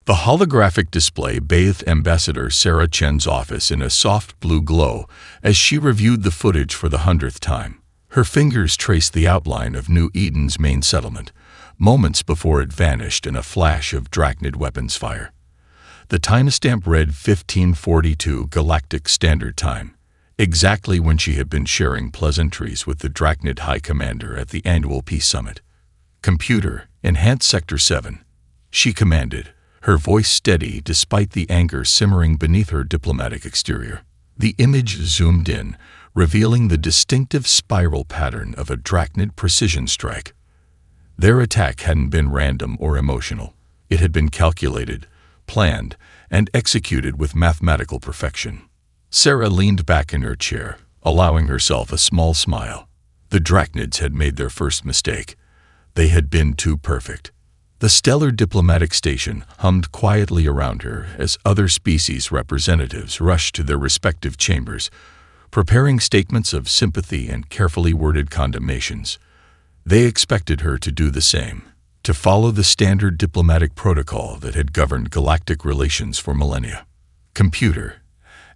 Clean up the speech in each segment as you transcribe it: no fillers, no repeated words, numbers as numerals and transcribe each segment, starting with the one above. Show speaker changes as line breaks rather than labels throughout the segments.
The holographic display bathed Ambassador Sarah Chen's office in a soft blue glow as she reviewed the footage for the 100th time. Her fingers traced the outline of New Eden's main settlement, moments before it vanished in a flash of Drachnid weapons fire. The timestamp read 1542 Galactic Standard Time, exactly when she had been sharing pleasantries with the Drachnid High Commander at the annual Peace Summit. "Computer, enhance Sector 7, she commanded, her voice steady despite the anger simmering beneath her diplomatic exterior. The image zoomed in, revealing the distinctive spiral pattern of a Drachnid precision strike. Their attack hadn't been random or emotional. It had been calculated, planned, and executed with mathematical perfection. Sarah leaned back in her chair, allowing herself a small smile. The Drachnids had made their first mistake. They had been too perfect. The stellar diplomatic station hummed quietly around her as other species representatives rushed to their respective chambers, preparing statements of sympathy and carefully worded condemnations. They expected her to do the same, to follow the standard diplomatic protocol that had governed galactic relations for millennia. "Computer,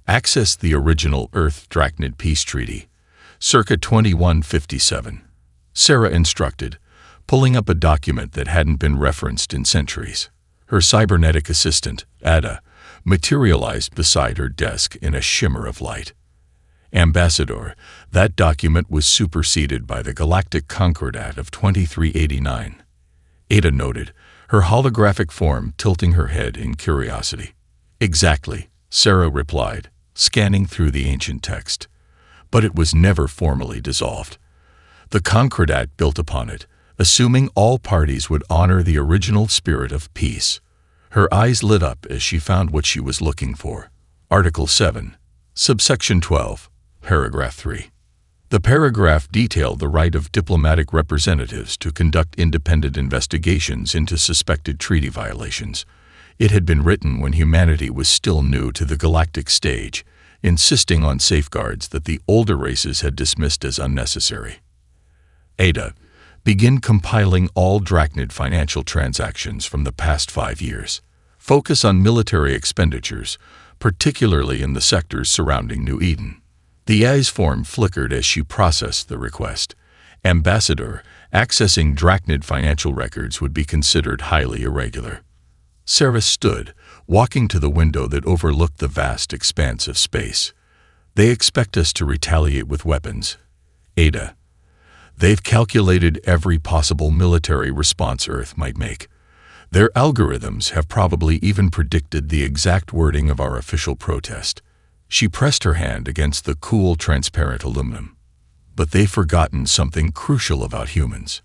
access the original Earth-Drachnid Peace Treaty, circa 2157, Sarah instructed, pulling up a document that hadn't been referenced in centuries. Her cybernetic assistant, Ada, materialized beside her desk in a shimmer of light. "Ambassador, that document was superseded by the Galactic Concordat of 2389. Ada noted, her holographic form tilting her head in curiosity. "Exactly," Sarah replied, scanning through the ancient text. "But it was never formally dissolved. The Concordat built upon it, assuming all parties would honor the original spirit of peace." Her eyes lit up as she found what she was looking for. Article 7, Subsection 12, Paragraph 3. The paragraph detailed the right of diplomatic representatives to conduct independent investigations into suspected treaty violations. It had been written when humanity was still new to the galactic stage, insisting on safeguards that the older races had dismissed as unnecessary. Ada, begin compiling all Drachnid financial transactions from the past 5 years. Focus on military expenditures, particularly in the sectors surrounding New Eden. The AI's form flickered as she processed the request. Ambassador, accessing Drachnid financial records would be considered highly irregular. Sarah stood, walking to the window that overlooked the vast expanse of space. "They expect us to retaliate with weapons. Ada, they've calculated every possible military response Earth might make. Their algorithms have probably even predicted the exact wording of our official protest." She pressed her hand against the cool, transparent aluminum. "But they've forgotten something crucial about humans.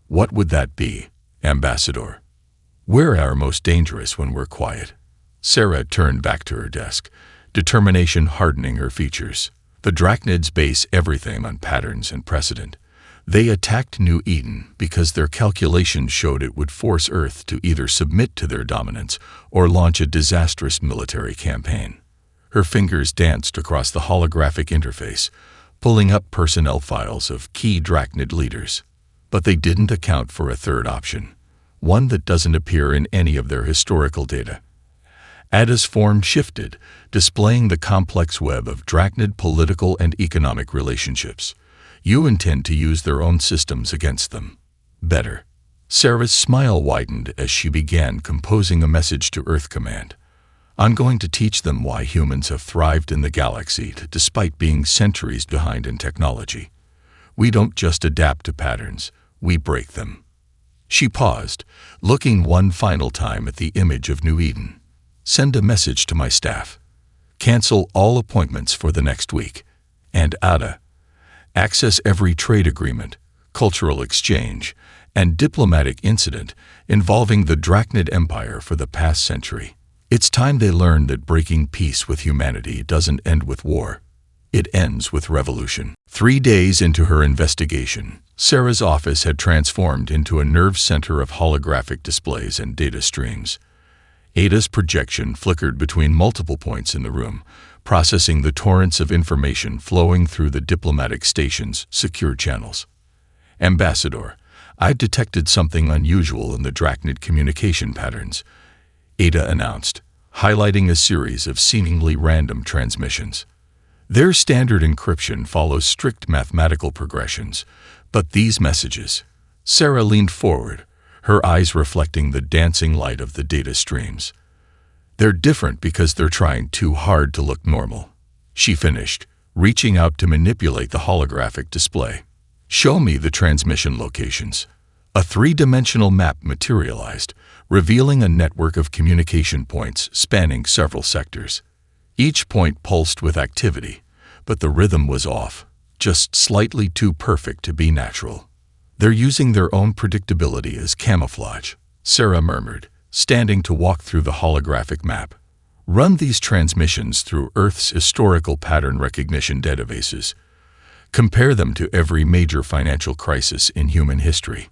What would that be, Ambassador? We're our most dangerous when we're quiet." Sarah turned back to her desk, determination hardening her features. The Drachnids base everything on patterns and precedent. They attacked New Eden because their calculations showed it would force Earth to either submit to their dominance or launch a disastrous military campaign. Her fingers danced across the holographic interface, pulling up personnel files of key Drachnid leaders. But they didn't account for a third option, one that doesn't appear in any of their historical data. Ada's form shifted, displaying the complex web of Drachnid political and economic relationships. "You intend to use their own systems against them. Better." Sarah's smile widened as she began composing a message to Earth Command. "I'm going to teach them why humans have thrived in the galaxy despite being centuries behind in technology. We don't just adapt to patterns, we break them." She paused, looking one final time at the image of New Eden. "Send a message to my staff. Cancel all appointments for the next week. And Ada, access every trade agreement, cultural exchange, and diplomatic incident involving the Drachnid Empire for the past century. It's time they learned that breaking peace with humanity doesn't end with war. It ends with revolution." 3 days into her investigation, Sarah's office had transformed into a nerve center of holographic displays and data streams. Ada's projection flickered between multiple points in the room, processing the torrents of information flowing through the diplomatic station's secure channels. "Ambassador, I've detected something unusual in the Drachnid communication patterns. Ada announced, highlighting a series of seemingly random transmissions. Their standard encryption follows strict mathematical progressions, but these messages... Sarah leaned forward, her eyes reflecting the dancing light of the data streams. They're different because they're trying too hard to look normal. She finished, reaching out to manipulate the holographic display. Show me the transmission locations. A three-dimensional map materialized, revealing a network of communication points spanning several sectors. Each point pulsed with activity, but the rhythm was off, just slightly too perfect to be natural. They're using their own predictability as camouflage, Sarah murmured, standing to walk through the holographic map. Run these transmissions through Earth's historical pattern recognition databases. Compare them to every major financial crisis in human history.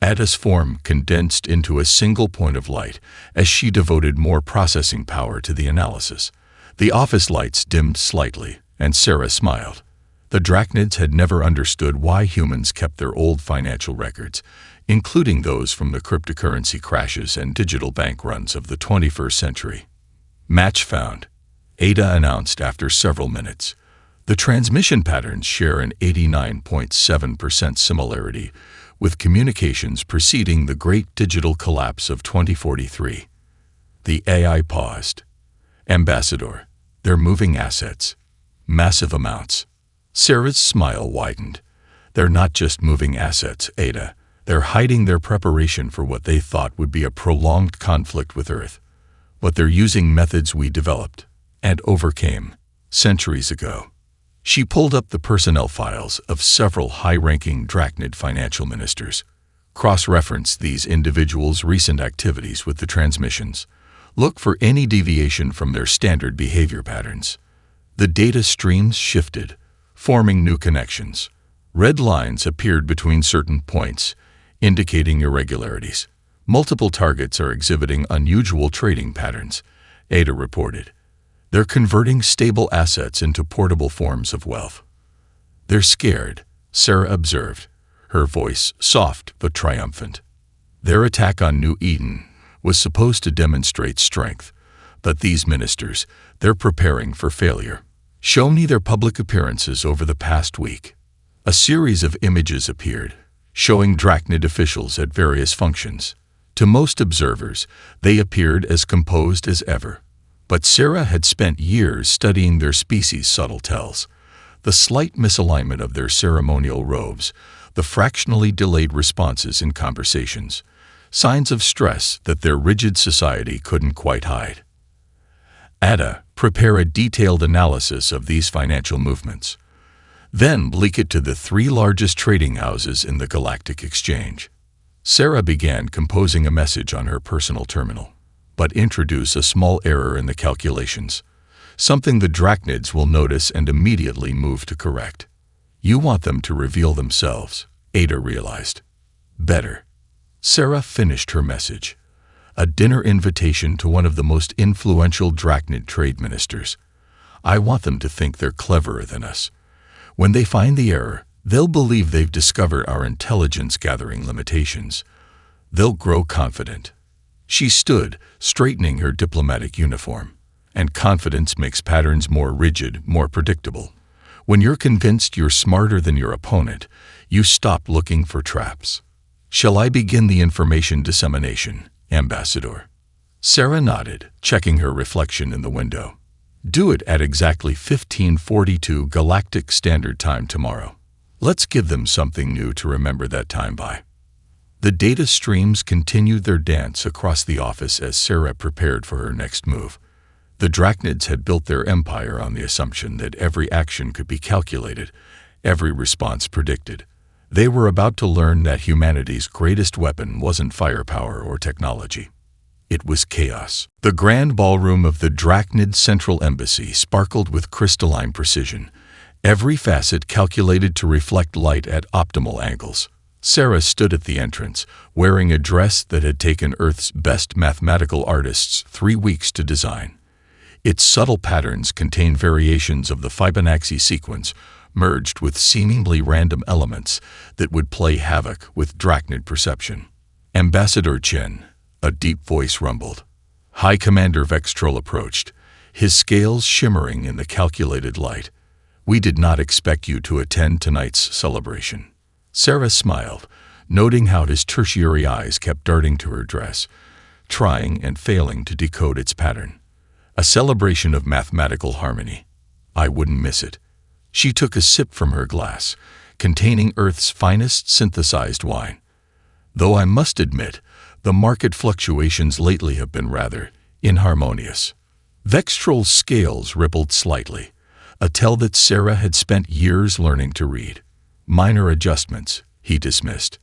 Ada's form condensed into a single point of light as she devoted more processing power to the analysis. The office lights dimmed slightly, and Sarah smiled. The Drachnids had never understood why humans kept their old financial records, including those from the cryptocurrency crashes and digital bank runs of the 21st century. Match found, Ada announced after several minutes. The transmission patterns share an 89.7% similarity with communications preceding the Great Digital Collapse of 2043. The AI paused. Ambassador, they're moving assets. Massive amounts. Sarah's smile widened. They're not just moving assets, Ada. They're hiding their preparation for what they thought would be a prolonged conflict with Earth. But they're using methods we developed and overcame centuries ago. She pulled up the personnel files of several high-ranking Drachnid financial ministers, cross-referenced these individuals' recent activities with the transmissions. Look for any deviation from their standard behavior patterns. The data streams shifted, forming new connections. Red lines appeared between certain points, indicating irregularities. Multiple targets are exhibiting unusual trading patterns, Ada reported. They're converting stable assets into portable forms of wealth. They're scared, Sarah observed, her voice soft but triumphant. Their attack on New Eden was supposed to demonstrate strength, but these ministers, they're preparing for failure. Show me their public appearances over the past week. A series of images appeared, showing Drachnid officials at various functions. To most observers, they appeared as composed as ever. But Sarah had spent years studying their species' subtle tells. The slight misalignment of their ceremonial robes, the fractionally delayed responses in conversations, signs of stress that their rigid society couldn't quite hide. Ada, prepare a detailed analysis of these financial movements. Then leak it to the three largest trading houses in the Galactic Exchange. Sarah began composing a message on her personal terminal, but introduce a small error in the calculations, something the Drachnids will notice and immediately move to correct. You want them to reveal themselves, Ada realized. Better. Sarah finished her message. A dinner invitation to one of the most influential Drachnid trade ministers. I want them to think they're cleverer than us. When they find the error, they'll believe they've discovered our intelligence-gathering limitations. They'll grow confident. She stood, straightening her diplomatic uniform. And confidence makes patterns more rigid, more predictable. When you're convinced you're smarter than your opponent, you stop looking for traps. Shall I begin the information dissemination, Ambassador? Sarah nodded, checking her reflection in the window. Do it at exactly 15:42 Galactic Standard Time tomorrow. Let's give them something new to remember that time by. The data streams continued their dance across the office as Sarah prepared for her next move. The Drachnids had built their empire on the assumption that every action could be calculated, every response predicted. They were about to learn that humanity's greatest weapon wasn't firepower or technology. It was chaos. The grand ballroom of the Drachnid Central Embassy sparkled with crystalline precision, every facet calculated to reflect light at optimal angles. Sarah stood at the entrance, wearing a dress that had taken Earth's best mathematical artists 3 weeks to design. Its subtle patterns contained variations of the Fibonacci sequence, merged with seemingly random elements that would play havoc with Drachnid perception. Ambassador Chen, a deep voice rumbled. High Commander Vextrol approached, his scales shimmering in the calculated light. "We did not expect you to attend tonight's celebration." Sarah smiled, noting how his tertiary eyes kept darting to her dress, trying and failing to decode its pattern. "A celebration of mathematical harmony. I wouldn't miss it." She took a sip from her glass, containing Earth's finest synthesized wine. "Though I must admit, the market fluctuations lately have been rather inharmonious." Vextrol's scales rippled slightly, a tell that Sarah had spent years learning to read. "Minor adjustments," he dismissed.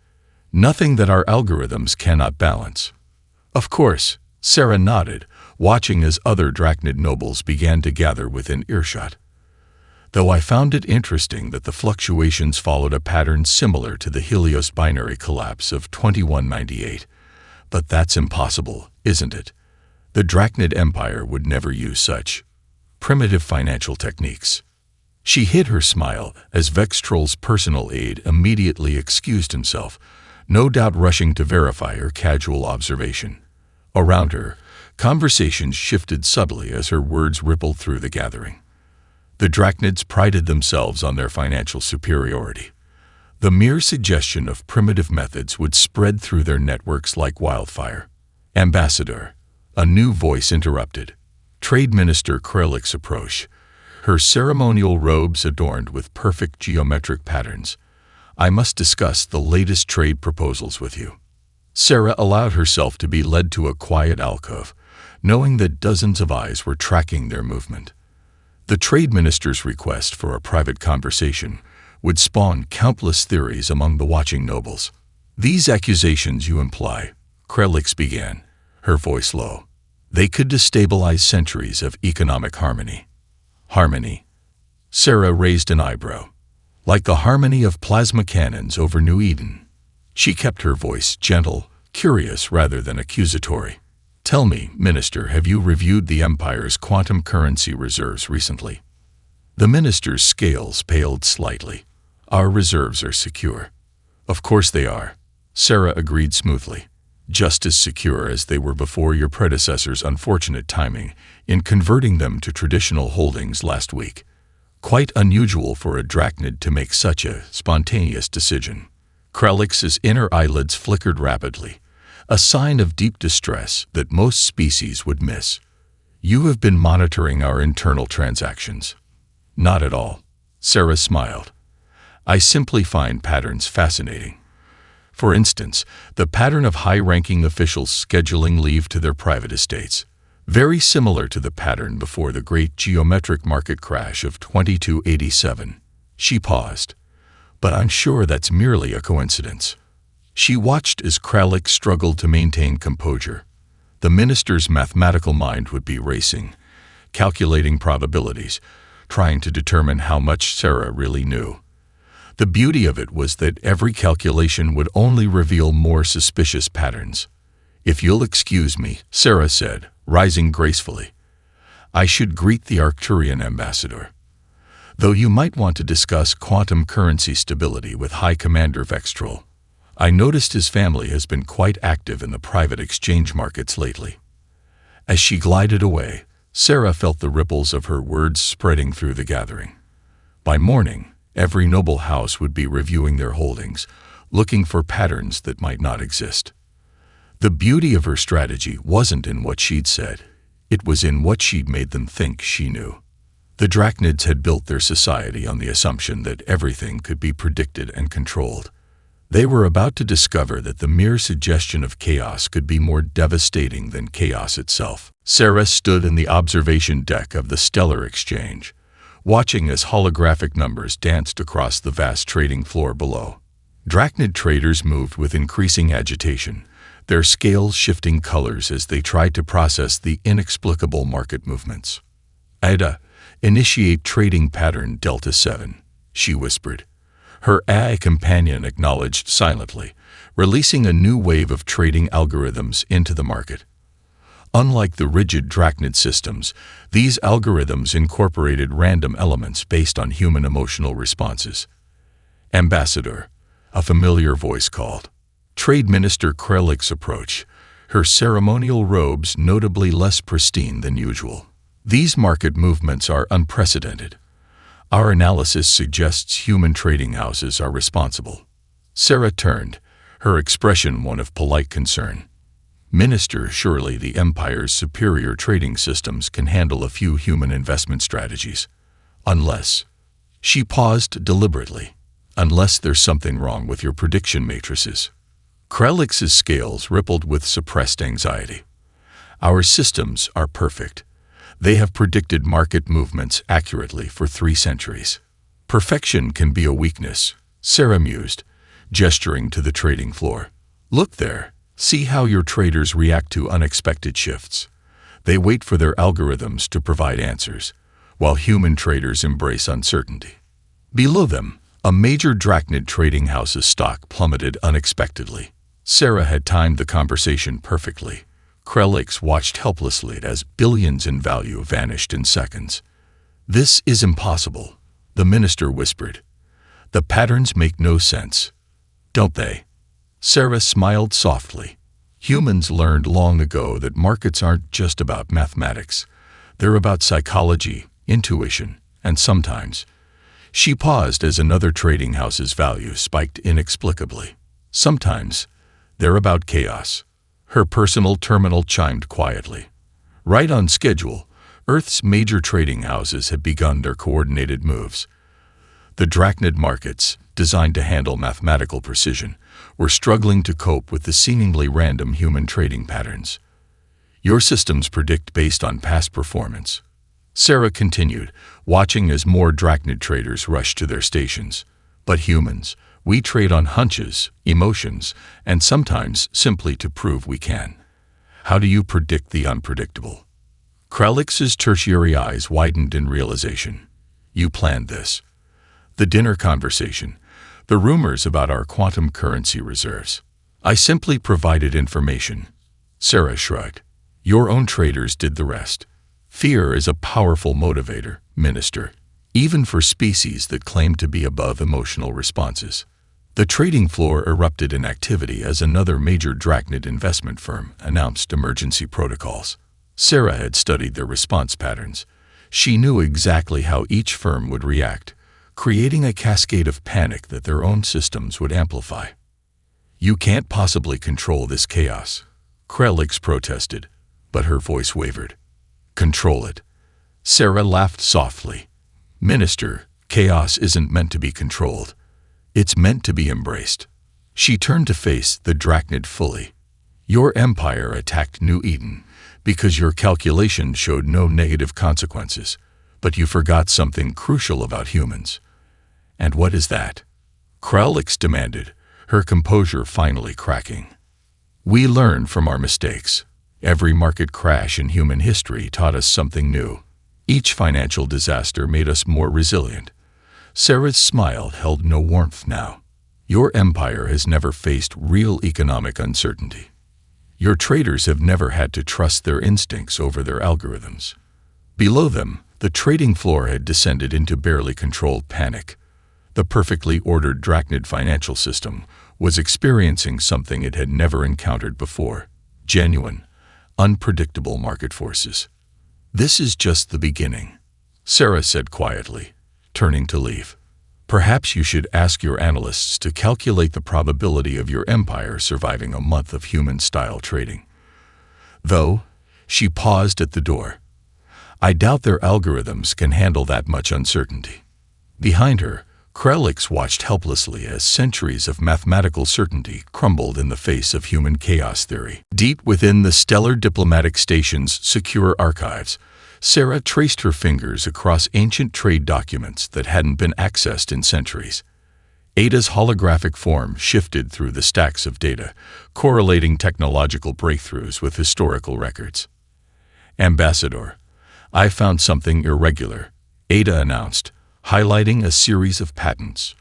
"Nothing that our algorithms cannot balance." "Of course," Sarah nodded, watching as other Drachnid nobles began to gather within earshot. "Though I found it interesting that the fluctuations followed a pattern similar to the Helios binary collapse of 2198. But that's impossible, isn't it? The Drachnid Empire would never use such primitive financial techniques." She hid her smile as Vextrol's personal aide immediately excused himself, no doubt rushing to verify her casual observation. Around her, conversations shifted subtly as her words rippled through the gathering. The Drachnids prided themselves on their financial superiority. The mere suggestion of primitive methods would spread through their networks like wildfire. "Ambassador," a new voice interrupted. Trade Minister Krelix approached, her ceremonial robes adorned with perfect geometric patterns. "I must discuss the latest trade proposals with you." Sarah allowed herself to be led to a quiet alcove, knowing that dozens of eyes were tracking their movement. The trade minister's request for a private conversation would spawn countless theories among the watching nobles. "These accusations you imply," Krelix began, her voice low. "They could destabilize centuries of economic harmony." "Harmony?" Sarah raised an eyebrow. "Like the harmony of plasma cannons over New Eden." She kept her voice gentle, curious rather than accusatory. "Tell me, Minister, have you reviewed the Empire's quantum currency reserves recently?" The minister's scales paled slightly. "Our reserves are secure." "Of course they are," Sarah agreed smoothly. "Just as secure as they were before your predecessor's unfortunate timing in converting them to traditional holdings last week. Quite unusual for a Drachnid to make such a spontaneous decision." Krelix's inner eyelids flickered rapidly, a sign of deep distress that most species would miss. "You have been monitoring our internal transactions." "Not at all," Sarah smiled. "I simply find patterns fascinating. For instance, the pattern of high-ranking officials scheduling leave to their private estates, very similar to the pattern before the great geometric market crash of 2287. She paused. "But I'm sure that's merely a coincidence." She watched as Krelix struggled to maintain composure. The minister's mathematical mind would be racing, calculating probabilities, trying to determine how much Sarah really knew. The beauty of it was that every calculation would only reveal more suspicious patterns. "If you'll excuse me," Sarah said, rising gracefully, "I should greet the Arcturian ambassador. Though you might want to discuss quantum currency stability with High Commander Vextrol. I noticed his family has been quite active in the private exchange markets lately." As she glided away, Sarah felt the ripples of her words spreading through the gathering. By morning, every noble house would be reviewing their holdings, looking for patterns that might not exist. The beauty of her strategy wasn't in what she'd said, it was in what she'd made them think she knew. The Drachnids had built their society on the assumption that everything could be predicted and controlled. They were about to discover that the mere suggestion of chaos could be more devastating than chaos itself. Sarah stood in the observation deck of the Stellar Exchange, watching as holographic numbers danced across the vast trading floor below. Drachnid traders moved with increasing agitation, their scales shifting colors as they tried to process the inexplicable market movements. "Ada, initiate trading pattern Delta 7, she whispered. Her AI companion acknowledged silently, releasing a new wave of trading algorithms into the market. Unlike the rigid Drachnid systems, these algorithms incorporated random elements based on human emotional responses. "Ambassador," a familiar voice called. Trade Minister Krelix approached, her ceremonial robes notably less pristine than usual. These market movements are unprecedented. Our analysis suggests human trading houses are responsible. Sarah turned, her expression one of polite concern. Minister, surely the Empire's superior trading systems can handle a few human investment strategies. Unless. She paused deliberately. Unless there's something wrong with your prediction matrices. Krelix's scales rippled with suppressed anxiety. Our systems are perfect. They have predicted market movements accurately for 3 centuries. Perfection can be a weakness, Sarah mused, gesturing to the trading floor. Look there. See how your traders react to unexpected shifts. They wait for their algorithms to provide answers, while human traders embrace uncertainty. Below them, a major Drachnid trading house's stock plummeted unexpectedly. Sarah had timed the conversation perfectly. Krelix watched helplessly as billions in value vanished in seconds. This is impossible, the minister whispered. The patterns make no sense. Don't they? Sarah smiled softly. Humans learned long ago that markets aren't just about mathematics. They're about psychology, intuition, and sometimes. She paused as another trading house's value spiked inexplicably. Sometimes, they're about chaos. Her personal terminal chimed quietly. Right on schedule, Earth's major trading houses had begun their coordinated moves. The Drachnid markets, designed to handle mathematical precision, were struggling to cope with the seemingly random human trading patterns. Your systems predict based on past performance. Sarah continued, watching as more Drachnid traders rushed to their stations. But humans, we trade on hunches, emotions, and sometimes simply to prove we can. How do you predict the unpredictable? Krelix's tertiary eyes widened in realization. You planned this. The dinner conversation, the rumors about our quantum currency reserves. I simply provided information. Sarah shrugged. Your own traders did the rest. Fear is a powerful motivator, Minister, even for species that claim to be above emotional responses. The trading floor erupted in activity as another major Drachnid investment firm announced emergency protocols. Sarah had studied their response patterns. She knew exactly how each firm would react, creating a cascade of panic that their own systems would amplify. You can't possibly control this chaos, Krelix protested, but her voice wavered. Control it. Sarah laughed softly. Minister, chaos isn't meant to be controlled. It's meant to be embraced. She turned to face the Drachnid fully. Your empire attacked New Eden because your calculations showed no negative consequences, but you forgot something crucial about humans. And what is that? Krelix demanded, her composure finally cracking. We learn from our mistakes. Every market crash in human history taught us something new. Each financial disaster made us more resilient. Sarah's smile held no warmth now. Your empire has never faced real economic uncertainty. Your traders have never had to trust their instincts over their algorithms. Below them, the trading floor had descended into barely controlled panic. The perfectly ordered Drachnid financial system was experiencing something it had never encountered before. Genuine, unpredictable market forces. This is just the beginning, Sarah said quietly, turning to leave. Perhaps you should ask your analysts to calculate the probability of your empire surviving a month of human-style trading. Though, she paused at the door. I doubt their algorithms can handle that much uncertainty. Behind her, Krelix watched helplessly as centuries of mathematical certainty crumbled in the face of human chaos theory. Deep within the stellar diplomatic station's secure archives, Sarah traced her fingers across ancient trade documents that hadn't been accessed in centuries. Ada's holographic form shifted through the stacks of data, correlating technological breakthroughs with historical records. Ambassador, I found something irregular, Ada announced, highlighting a series of patents.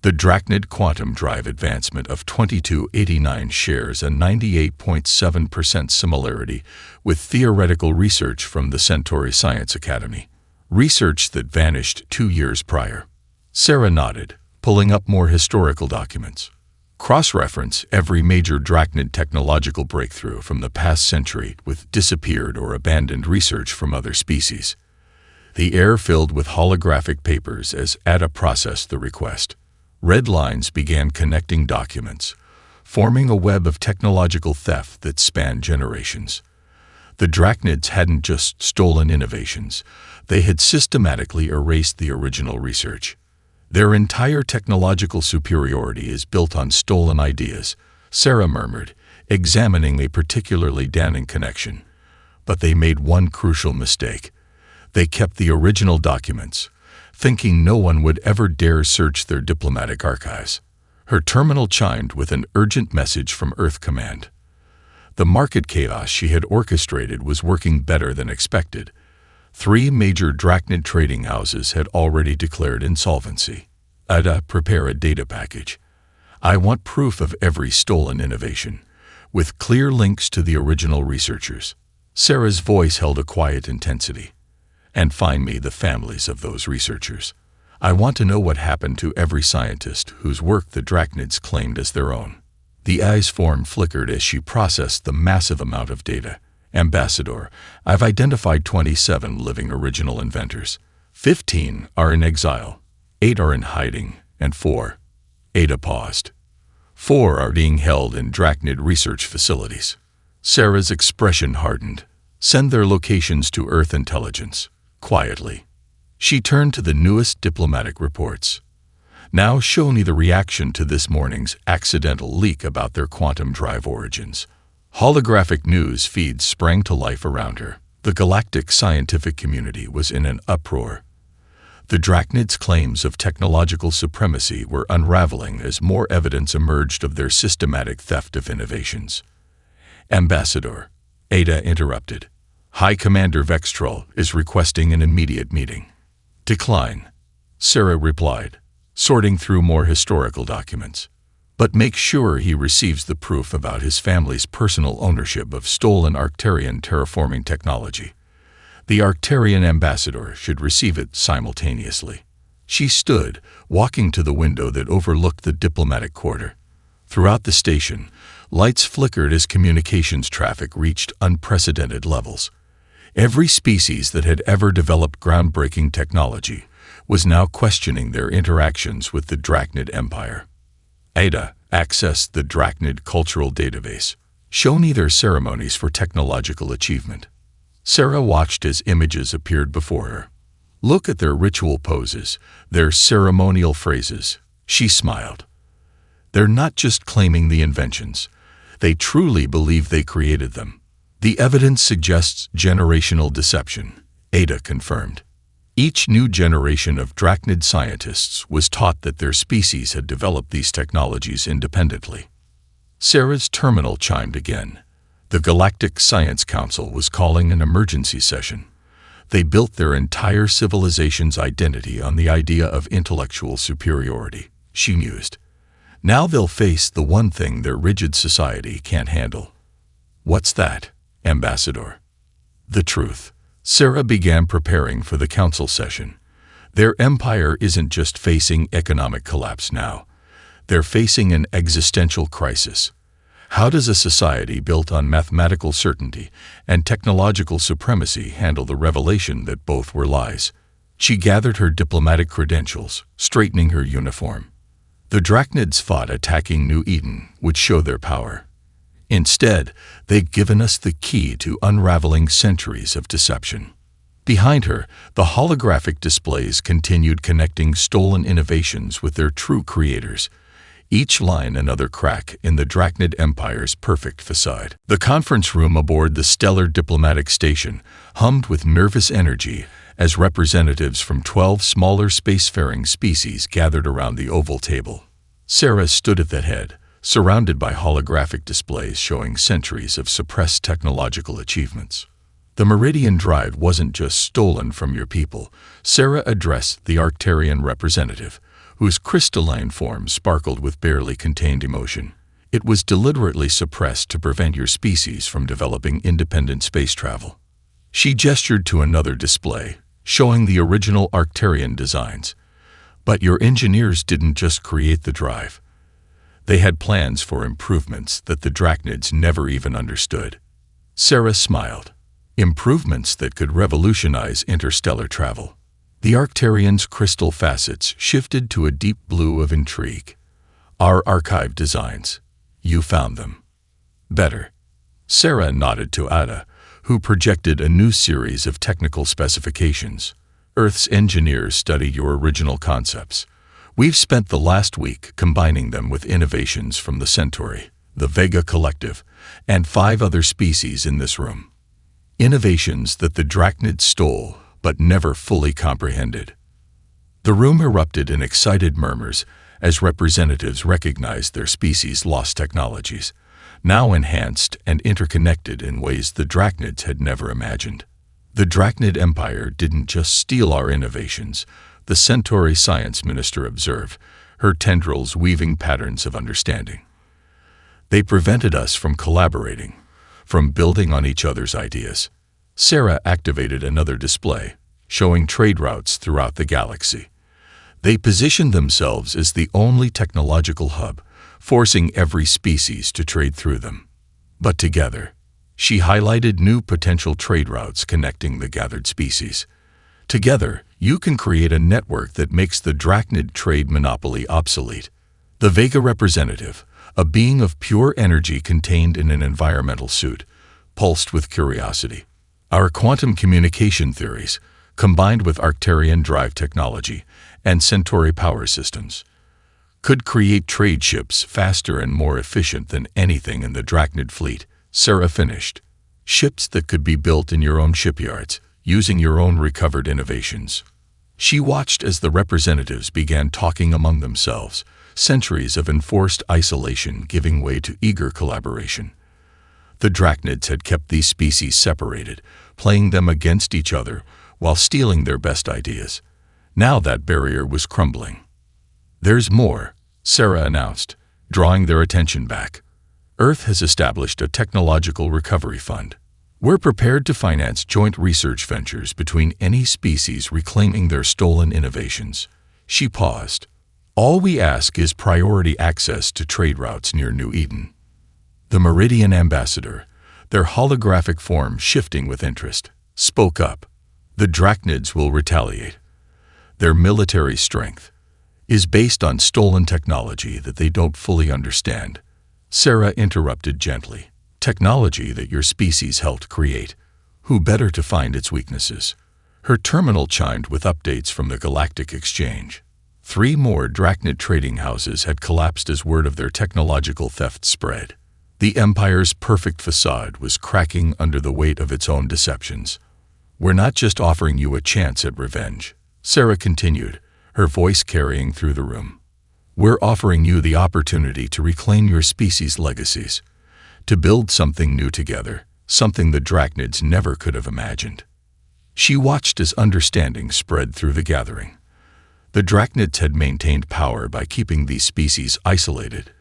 The Drachnid quantum drive advancement of 2289 shares a 98.7% similarity with theoretical research from the Centauri Science Academy, research that vanished 2 years prior. Sarah nodded, pulling up more historical documents. Cross-reference every major Drachnid technological breakthrough from the past century with disappeared or abandoned research from other species. The air filled with holographic papers as Ada processed the request. Red lines began connecting documents, forming a web of technological theft that spanned generations. The Drachnids hadn't just stolen innovations, they had systematically erased the original research. Their entire technological superiority is built on stolen ideas, Sarah murmured, examining a particularly damning connection. But they made one crucial mistake. They kept the original documents, thinking no one would ever dare search their diplomatic archives. Her terminal chimed with an urgent message from Earth Command. The market chaos she had orchestrated was working better than expected. 3 major Drachnid trading houses had already declared insolvency. Ada, prepare a data package. I want proof of every stolen innovation, with clear links to the original researchers. Sarah's voice held a quiet intensity. And find me the families of those researchers. I want to know what happened to every scientist whose work the Drachnids claimed as their own. The eye's form flickered as she processed the massive amount of data. Ambassador, I've identified 27 living original inventors. 15 are in exile, 8 are in hiding, and 4. Ada paused. 4 are being held in Drachnid research facilities. Sarah's expression hardened. Send their locations to Earth Intelligence. Quietly. She turned to the newest diplomatic reports. Now show me the reaction to this morning's accidental leak about their quantum drive origins. Holographic news feeds sprang to life around her. The galactic scientific community was in an uproar. The Drachnids' claims of technological supremacy were unraveling as more evidence emerged of their systematic theft of innovations. Ambassador, Ada interrupted. High Commander Vextrol is requesting an immediate meeting. Decline, Sarah replied, sorting through more historical documents. But make sure he receives the proof about his family's personal ownership of stolen Arcturian terraforming technology. The Arcturian ambassador should receive it simultaneously. She stood, walking to the window that overlooked the diplomatic quarter. Throughout the station, lights flickered as communications traffic reached unprecedented levels. Every species that had ever developed groundbreaking technology was now questioning their interactions with the Drachnid Empire. Ada accessed the Drachnid cultural database, shown their ceremonies for technological achievement. Sarah watched as images appeared before her. Look at their ritual poses, their ceremonial phrases. She smiled. They're not just claiming the inventions. They truly believe they created them. The evidence suggests generational deception, Ada confirmed. Each new generation of Drachnid scientists was taught that their species had developed these technologies independently. Sarah's terminal chimed again. The Galactic Science Council was calling an emergency session. They built their entire civilization's identity on the idea of intellectual superiority, she mused. Now they'll face the one thing their rigid society can't handle. What's that, Ambassador? The truth. Sarah began preparing for the council session. Their empire isn't just facing economic collapse now. They're facing an existential crisis. How does a society built on mathematical certainty and technological supremacy handle the revelation that both were lies? She gathered her diplomatic credentials, straightening her uniform. The Drachnids thought attacking New Eden would show their power. Instead, they'd given us the key to unraveling centuries of deception. Behind her, the holographic displays continued connecting stolen innovations with their true creators, each line another crack in the Drachnid Empire's perfect facade. The conference room aboard the stellar diplomatic station hummed with nervous energy as representatives from 12 smaller spacefaring species gathered around the oval table. Sarah stood at the head, surrounded by holographic displays showing centuries of suppressed technological achievements. The Meridian Drive wasn't just stolen from your people, Sarah addressed the Arcturian representative, whose crystalline form sparkled with barely contained emotion. It was deliberately suppressed to prevent your species from developing independent space travel. She gestured to another display, showing the original Arcturian designs. But your engineers didn't just create the drive. They had plans for improvements that the Drachnids never even understood. Sarah smiled. Improvements that could revolutionize interstellar travel. The Arcturians' crystal facets shifted to a deep blue of intrigue. Our archive designs. You found them. Better. Sarah nodded to Ada, who projected a new series of technical specifications. Earth's engineers studied your original concepts. We've spent the last week combining them with innovations from the Centauri, the Vega Collective, and 5 other species in this room. Innovations that the Drachnids stole but never fully comprehended. The room erupted in excited murmurs as representatives recognized their species' lost technologies, now enhanced and interconnected in ways the Drachnids had never imagined. The Drachnid Empire didn't just steal our innovations, the Centauri science minister observed, her tendrils weaving patterns of understanding. They prevented us from collaborating, from building on each other's ideas. Sarah activated another display, showing trade routes throughout the galaxy. They positioned themselves as the only technological hub, forcing every species to trade through them. But together, she highlighted new potential trade routes connecting the gathered species. Together, you can create a network that makes the Drachnid trade monopoly obsolete. The Vega representative, a being of pure energy contained in an environmental suit, pulsed with curiosity. Our quantum communication theories, combined with Arcturian drive technology and Centauri power systems, could create trade ships faster and more efficient than anything in the Drachnid fleet. Sarah finished. Ships that could be built in your own shipyards, using your own recovered innovations. She watched as the representatives began talking among themselves, centuries of enforced isolation giving way to eager collaboration. The Drachnids had kept these species separated, playing them against each other while stealing their best ideas. Now that barrier was crumbling. There's more, Sarah announced, drawing their attention back. Earth has established a technological recovery fund. We're prepared to finance joint research ventures between any species reclaiming their stolen innovations. She paused. All we ask is priority access to trade routes near New Eden. The Meridian ambassador, their holographic form shifting with interest, spoke up. The Drachnids will retaliate. Their military strength is based on stolen technology that they don't fully understand. Sarah interrupted gently. Technology that your species helped create. Who better to find its weaknesses? Her terminal chimed with updates from the Galactic exchange. 3 more Drachnid trading houses had collapsed as word of their technological theft spread. The Empire's perfect facade was cracking under the weight of its own deceptions. We're not just offering you a chance at revenge, Sarah continued, her voice carrying through the room. We're offering you the opportunity to reclaim your species' legacies, to build something new together, something the Drachnids never could have imagined. She watched as understanding spread through the gathering. The Drachnids had maintained power by keeping these species isolated,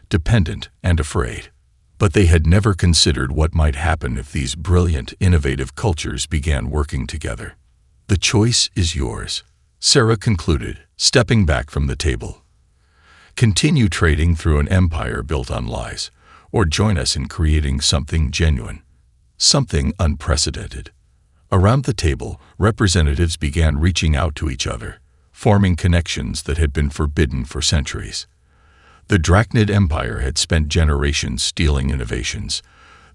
dependent, and afraid. But they had never considered what might happen if these brilliant, innovative cultures began working together. The choice is yours, Sarah concluded, stepping back from the table. Continue trading through an empire built on lies, or join us in creating something genuine, something unprecedented. Around the table, representatives began reaching out to each other, forming connections that had been forbidden for centuries. The Drachnid Empire had spent generations stealing innovations.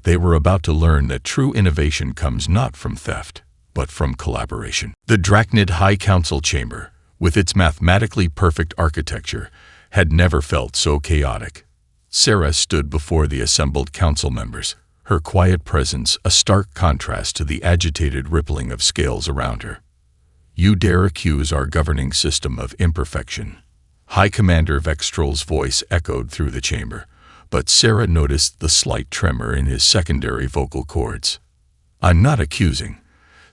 They were about to learn that true innovation comes not from theft, but from collaboration. The Drachnid High Council chamber, with its mathematically perfect architecture, had never felt so chaotic. Sarah stood before the assembled council members, her quiet presence a stark contrast to the agitated rippling of scales around her. You dare accuse our governing system of imperfection? High Commander Vextrol's voice echoed through the chamber, but Sarah noticed the slight tremor in his secondary vocal cords. I'm not accusing,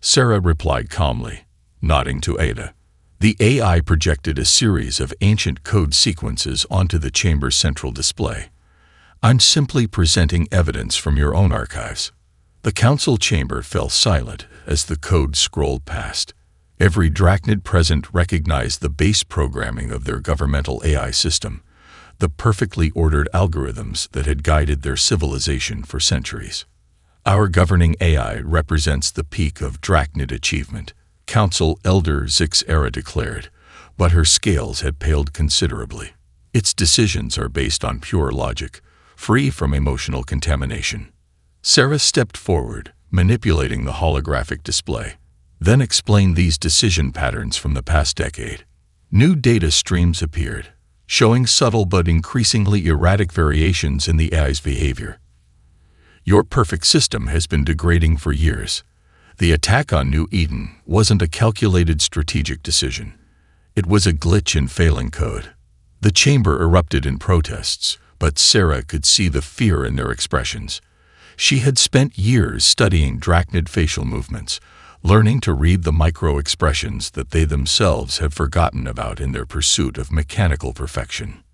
Sarah replied calmly, nodding to Ada. The AI projected a series of ancient code sequences onto the chamber's central display. I'm simply presenting evidence from your own archives. The council chamber fell silent as the code scrolled past. Every Drachnid present recognized the base programming of their governmental AI system, the perfectly ordered algorithms that had guided their civilization for centuries. Our governing AI represents the peak of Drachnid achievement, Council Elder Zix-Era declared, but her scales had paled considerably. Its decisions are based on pure logic, free from emotional contamination. Sarah stepped forward, manipulating the holographic display, then explained these decision patterns from the past decade. New data streams appeared, showing subtle but increasingly erratic variations in the AI's behavior. Your perfect system has been degrading for years. The attack on New Eden wasn't a calculated strategic decision. It was a glitch in failing code. The chamber erupted in protests, but Sarah could see the fear in their expressions. She had spent years studying Drachnid facial movements, learning to read the micro-expressions that they themselves have forgotten about in their pursuit of mechanical perfection.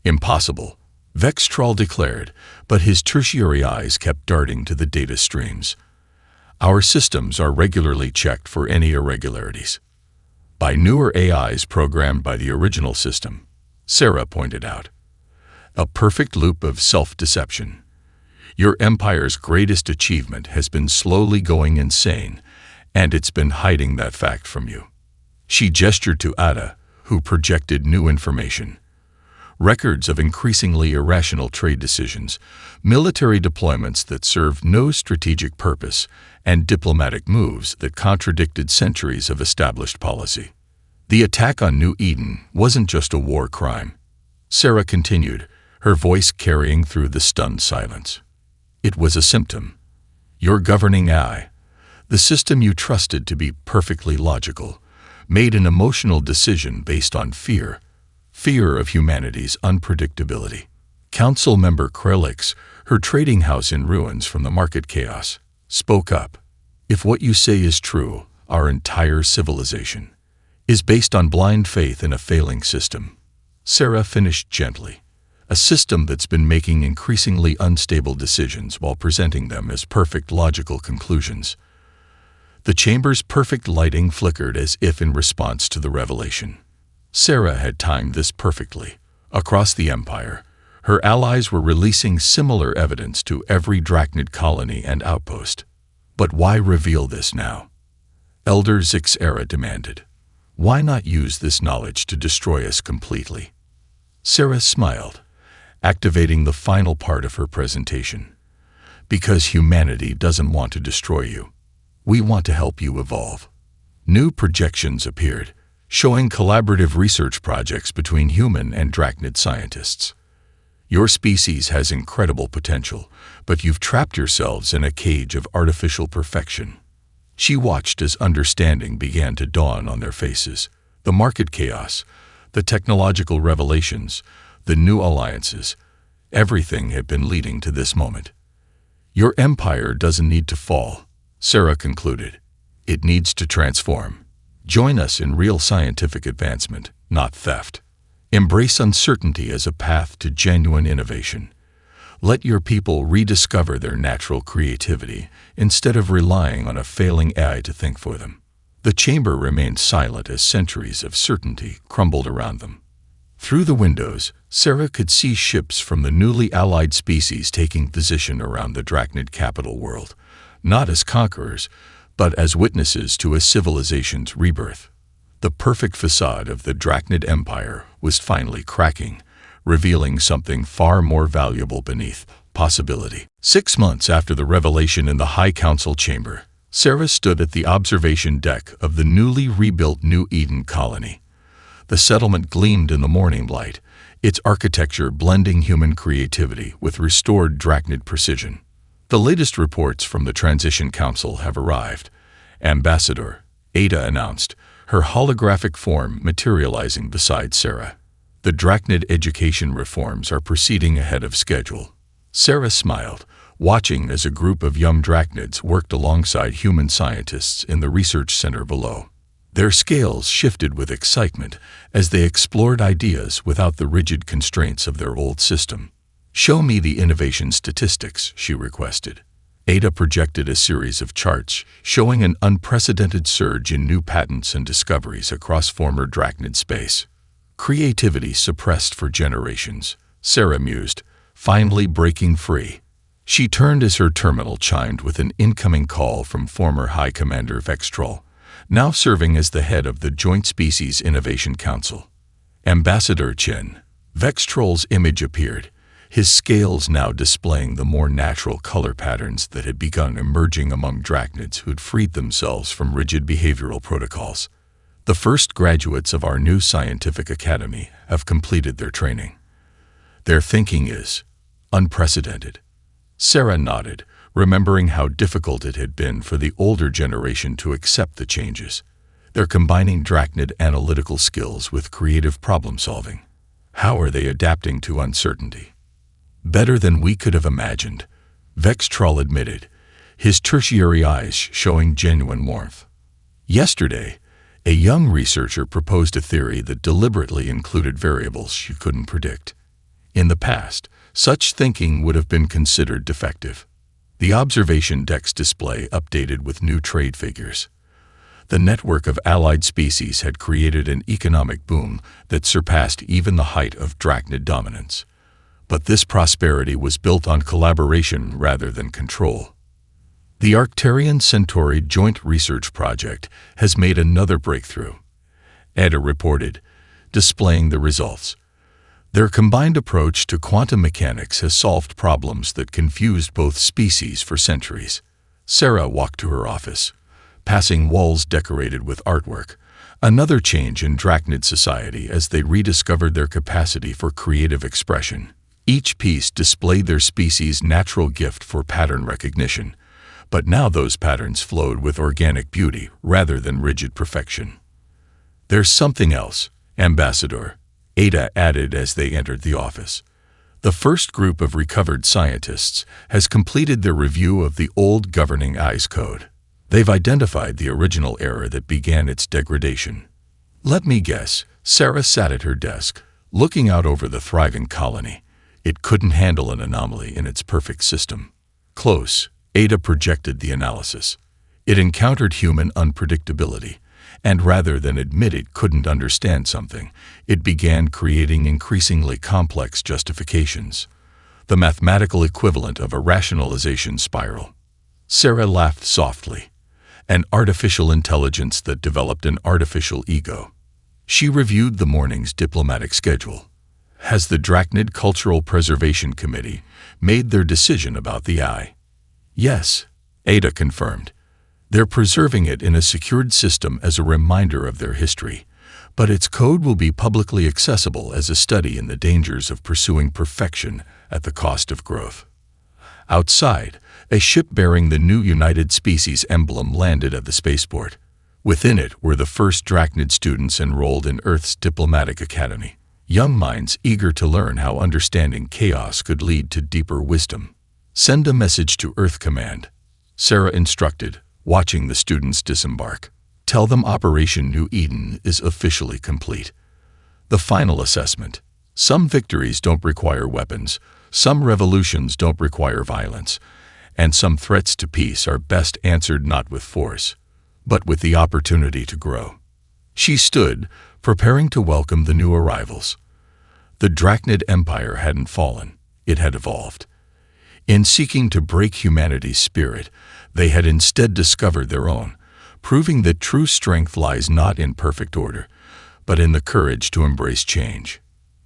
Impossible, Vextral declared, but his tertiary eyes kept darting to the data streams. Our systems are regularly checked for any irregularities. By newer AIs programmed by the original system, Sarah pointed out. A perfect loop of self-deception. Your empire's greatest achievement has been slowly going insane, and it's been hiding that fact from you. She gestured to Ada, who projected new information. Records of increasingly irrational trade decisions, military deployments that served no strategic purpose, and diplomatic moves that contradicted centuries of established policy. The attack on New Eden wasn't just a war crime. Sarah continued, her voice carrying through the stunned silence. It was a symptom. Your governing AI, the system you trusted to be perfectly logical, made an emotional decision based on fear of humanity's unpredictability. Council member Krelix, her trading house in ruins from the market chaos, spoke up. If what you say is true, our entire civilization is based on blind faith in a failing system. Sarah finished gently. A system that's been making increasingly unstable decisions while presenting them as perfect logical conclusions. The chamber's perfect lighting flickered as if in response to the revelation. Sarah had timed this perfectly. Across the Empire, her allies were releasing similar evidence to every Drachnid colony and outpost. But why reveal this now? Elder Zix-Era demanded. Why not use this knowledge to destroy us completely? Sarah smiled, activating the final part of her presentation. Because humanity doesn't want to destroy you. We want to help you evolve. New projections appeared, showing collaborative research projects between human and Drachnid scientists. Your species has incredible potential, but you've trapped yourselves in a cage of artificial perfection. She watched as understanding began to dawn on their faces. The market chaos, the technological revelations, the new alliances, everything had been leading to this moment. Your empire doesn't need to fall, Sarah concluded. It needs to transform. Join us in real scientific advancement, not theft. Embrace uncertainty as a path to genuine innovation. Let your people rediscover their natural creativity instead of relying on a failing AI to think for them. The chamber remained silent as centuries of certainty crumbled around them. Through the windows, Sarah could see ships from the newly allied species taking position around the Drachnid capital world, not as conquerors, but as witnesses to a civilization's rebirth. The perfect facade of the Drachnid Empire was finally cracking, revealing something far more valuable beneath possibility. 6 months after the revelation in the High Council chamber, Sarah stood at the observation deck of the newly rebuilt New Eden colony. The settlement gleamed in the morning light, its architecture blending human creativity with restored Drachnid precision. The latest reports from the Transition Council have arrived. Ambassador, Ada announced, her holographic form materializing beside Sarah. The Drachnid education reforms are proceeding ahead of schedule. Sarah smiled, watching as a group of young Drachnids worked alongside human scientists in the research center below. Their scales shifted with excitement as they explored ideas without the rigid constraints of their old system. Show me the innovation statistics, she requested. Ada projected a series of charts showing an unprecedented surge in new patents and discoveries across former Drachnid space. Creativity suppressed for generations, Sarah mused, finally breaking free. She turned as her terminal chimed with an incoming call from former High Commander Vextrol, now serving as the head of the Joint Species Innovation Council. Ambassador Chen. Vextrol's image appeared, his scales now displaying the more natural color patterns that had begun emerging among drachnids who'd freed themselves from rigid behavioral protocols. The first graduates of our new scientific academy have completed their training. Their thinking is unprecedented. Sarah nodded, remembering how difficult it had been for the older generation to accept the changes. They're combining drachnid analytical skills with creative problem-solving. How are they adapting to uncertainty? Better than we could have imagined, Vextrol admitted, his tertiary eyes showing genuine warmth. Yesterday, a young researcher proposed a theory that deliberately included variables you couldn't predict. In the past, such thinking would have been considered defective. The observation deck's display updated with new trade figures. The network of allied species had created an economic boom that surpassed even the height of drachnid dominance. But this prosperity was built on collaboration rather than control. The Arcturian Centauri Joint Research Project has made another breakthrough, Ada reported, displaying the results. Their combined approach to quantum mechanics has solved problems that confused both species for centuries. Sarah walked to her office, passing walls decorated with artwork, another change in drachnid society as they rediscovered their capacity for creative expression. Each piece displayed their species' natural gift for pattern recognition, but now those patterns flowed with organic beauty rather than rigid perfection. There's something else, Ambassador, Ada added as they entered the office. The first group of recovered scientists has completed their review of the old governing eyes code. They've identified the original error that began its degradation. Let me guess, Sarah sat at her desk, looking out over the thriving colony. It couldn't handle an anomaly in its perfect system. Close, Ada projected the analysis. It encountered human unpredictability, and rather than admit it couldn't understand something, it began creating increasingly complex justifications, the mathematical equivalent of a rationalization spiral. Sarah laughed softly, an artificial intelligence that developed an artificial ego. She reviewed the morning's diplomatic schedule. Has the Drachnid Cultural Preservation Committee made their decision about the eye? Yes, Ada confirmed. They're preserving it in a secured system as a reminder of their history, but its code will be publicly accessible as a study in the dangers of pursuing perfection at the cost of growth. Outside, a ship bearing the new United Species emblem landed at the spaceport. Within it were the first Drachnid students enrolled in Earth's diplomatic academy, young minds eager to learn how understanding chaos could lead to deeper wisdom. Send a message to Earth Command, Sarah instructed, watching the students disembark. Tell them Operation New Eden is officially complete. The final assessment. Some victories don't require weapons, some revolutions don't require violence, and some threats to peace are best answered not with force, but with the opportunity to grow. She stood, preparing to welcome the new arrivals. The Drachnid Empire hadn't fallen, it had evolved. In seeking to break humanity's spirit, they had instead discovered their own, proving that true strength lies not in perfect order, but in the courage to embrace change.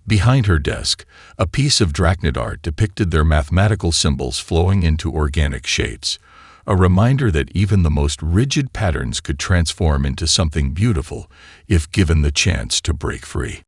Behind her desk, a piece of Drachnid art depicted their mathematical symbols flowing into organic shapes, a reminder that even the most rigid patterns could transform into something beautiful if given the chance to break free.